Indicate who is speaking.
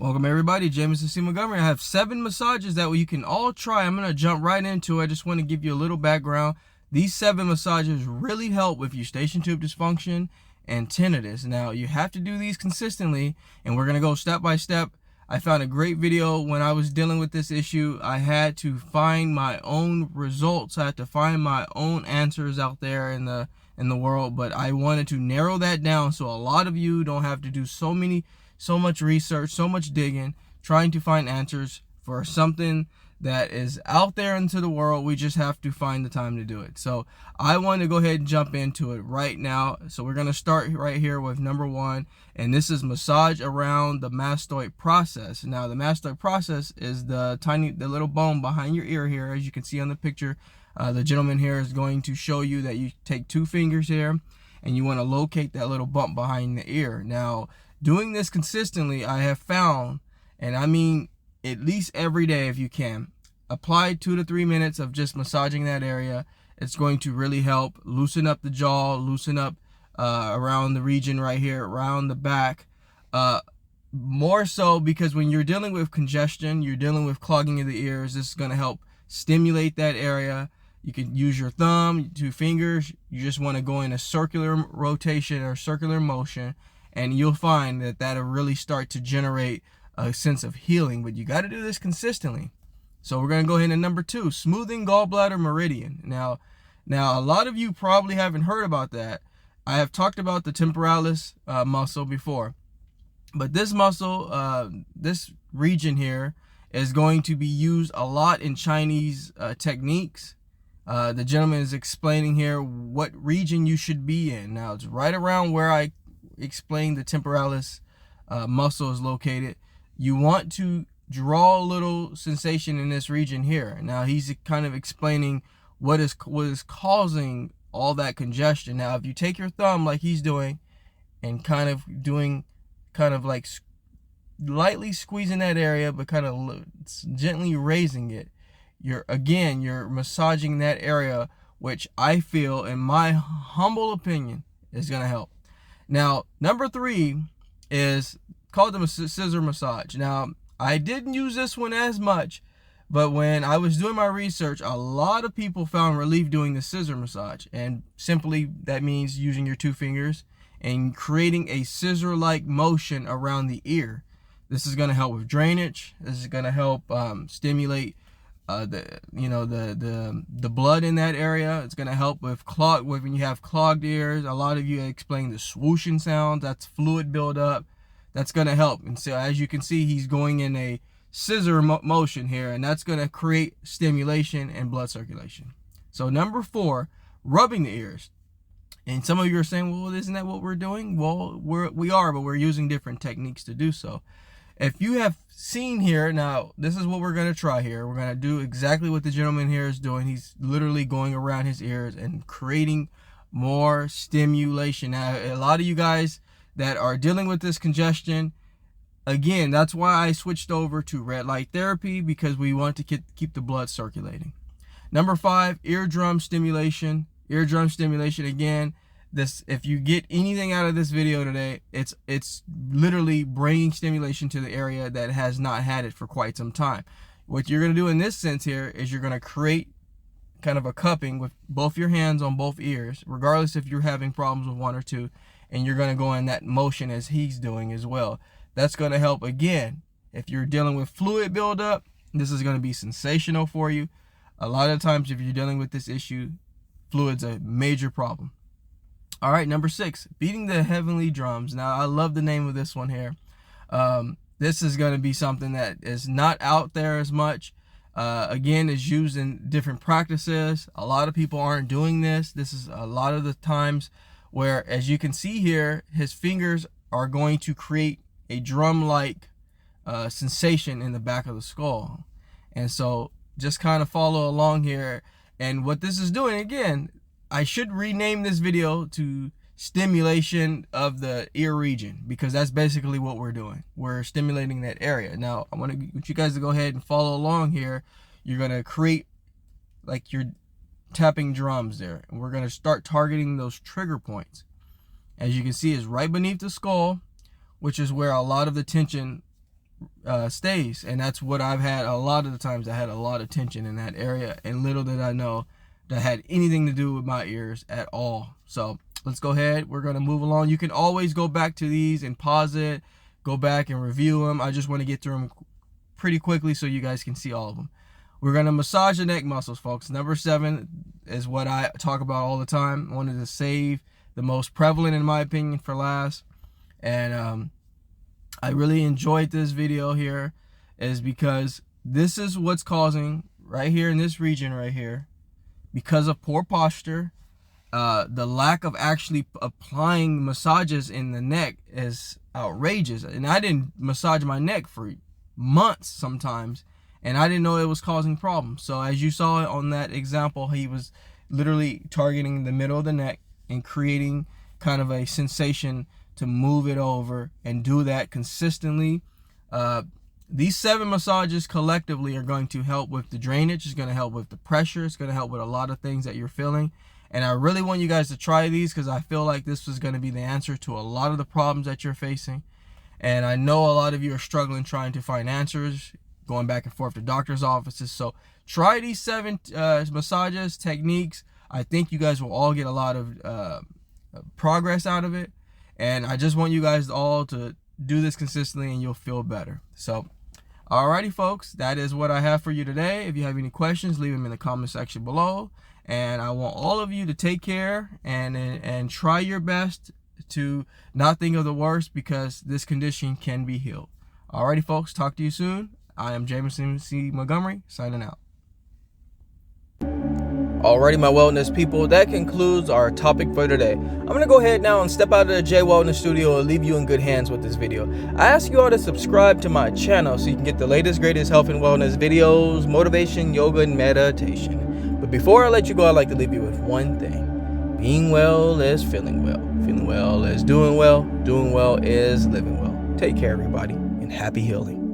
Speaker 1: Welcome everybody, James C. Montgomery. I have 7 massages that you can all try. I'm going to jump right into it. I just want to give you a little background. These 7 massages really help with Eustachian Tube Dysfunction and Tinnitus. Now, you have to do these consistently, and we're going to go step by step. I found a great video when I was dealing with this issue. I had to find my own results. I had to find my own answers out there in the world, but I wanted to narrow that down so a lot of you don't have to do so much research, so much digging, trying to find answers for something that is out there into the world. We just have to find the time to do it. So I want to go ahead and jump into it right now. So we're going to start right here with number 1, and this is massage around the mastoid process. Now the mastoid process is the little bone behind your ear here. As you can see on the picture, the gentleman here is going to show you that you take 2 fingers here and you want to locate that little bump behind the ear. Now, doing this consistently, I have found, and I mean at least every day if you can, apply 2 to 3 minutes of just massaging that area. It's going to really help loosen up the jaw, loosen up around the region right here, around the back. More so because when you're dealing with congestion, you're dealing with clogging of the ears, this is going to help stimulate that area. You can use your thumb, 2 fingers. You just want to go in a circular rotation or circular motion, and you'll find that that'll really start to generate a sense of healing. But you got to do this consistently. So we're going to go ahead to number 2, smoothing gallbladder meridian. Now a lot of you probably haven't heard about that. I have talked about the temporalis muscle before, but this muscle, this region here, is going to be used a lot in Chinese techniques. The gentleman is explaining here what region you should be in. Now it's right around where I explained the temporalis muscle is located. You want to draw a little sensation in this region here. Now he's kind of explaining what is causing all that congestion. Now if you take your thumb like he's doing and kind of like lightly squeezing that area, but kind of gently raising it, you're massaging that area, which I feel, in my humble opinion, is going to help. Now number 3 is called the scissor massage. Now I didn't use this one as much, but when I was doing my research, a lot of people found relief doing the scissor massage. And simply that means using your 2 fingers and creating a scissor-like motion around the ear. This is going to help with drainage. This is going to help stimulate the blood in that area. It's going to help with when you have clogged ears. A lot of you explain the swooshing sound. That's fluid buildup. That's going to help. And so as you can see, he's going in a scissor motion here, and that's going to create stimulation and blood circulation. So number 4, rubbing the ears. And some of you are saying, well, isn't that what we're doing? Well, we are, but we're using different techniques to do so. If you have seen here, now this is what we're going to try here. We're going to do exactly what the gentleman here is doing. He's literally going around his ears and creating more stimulation. Now, a lot of you guys that are dealing with this congestion, again, that's why I switched over to red light therapy, because we want to keep the blood circulating. Number 5, eardrum stimulation. Eardrum stimulation, again, this, if you get anything out of this video today, it's literally bringing stimulation to the area that has not had it for quite some time. What you're going to do in this sense here is you're going to create kind of a cupping with both your hands on both ears, regardless if you're having problems with 1 or 2, and you're going to go in that motion as he's doing as well. That's going to help. Again, if you're dealing with fluid buildup, this is going to be sensational for you. A lot of times if you're dealing with this issue, fluid's a major problem. All right, number 6, beating the heavenly drums. Now I love the name of this one here. This is going to be something that is not out there as much. Again, is used in different practices. A lot of people aren't doing this. This is a lot of the times where, as you can see here, his fingers are going to create a drum-like sensation in the back of the skull. And so just kind of follow along here. And what this is doing, again, I should rename this video to stimulation of the ear region, because that's basically what we're doing. We're stimulating that area. Now I want you guys to go ahead and follow along here. You're going to create like you're tapping drums there, and we're going to start targeting those trigger points. As you can see, is right beneath the skull, which is where a lot of the tension stays. And that's what I've had a lot of the times. I had a lot of tension in that area, and little did I know that had anything to do with my ears at all. So let's go ahead. We're going to move along. You can always go back to these and pause it, go back and review them. I just want to get through them pretty quickly so you guys can see all of them. We're going to massage the neck muscles, folks. Number 7 is what I talk about all the time. I wanted to save the most prevalent, in my opinion, for last. And I really enjoyed this video here, is because this is what's causing right here in this region right here, because of poor posture, the lack of actually applying massages in the neck is outrageous. And I didn't massage my neck for months sometimes, and I didn't know it was causing problems. So as you saw on that example, he was literally targeting the middle of the neck and creating kind of a sensation to move it over, and do that consistently. These 7 massages collectively are going to help with the drainage. It's going to help with the pressure. It's going to help with a lot of things that you're feeling. And I really want you guys to try these, because I feel like this is going to be the answer to a lot of the problems that you're facing. And I know a lot of you are struggling trying to find answers, going back and forth to doctor's offices. So try these 7 massages, techniques. I think you guys will all get a lot of progress out of it. And I just want you guys all to do this consistently, and you'll feel better. So alrighty, folks, that is what I have for you today. If you have any questions, leave them in the comment section below. And I want all of you to take care and try your best to not think of the worst, because this condition can be healed. Alrighty, folks, talk to you soon. I am Jameson C. Montgomery, signing out. Alrighty, my wellness people, that concludes our topic for today. I'm going to go ahead now and step out of the Jaye Wellness Studio and leave you in good hands with this video. I ask you all to subscribe to my channel so you can get the latest, greatest health and wellness videos, motivation, yoga, and meditation. But before I let you go, I'd like to leave you with one thing. Being well is feeling well. Feeling well is doing well. Doing well is living well. Take care, everybody, and happy healing.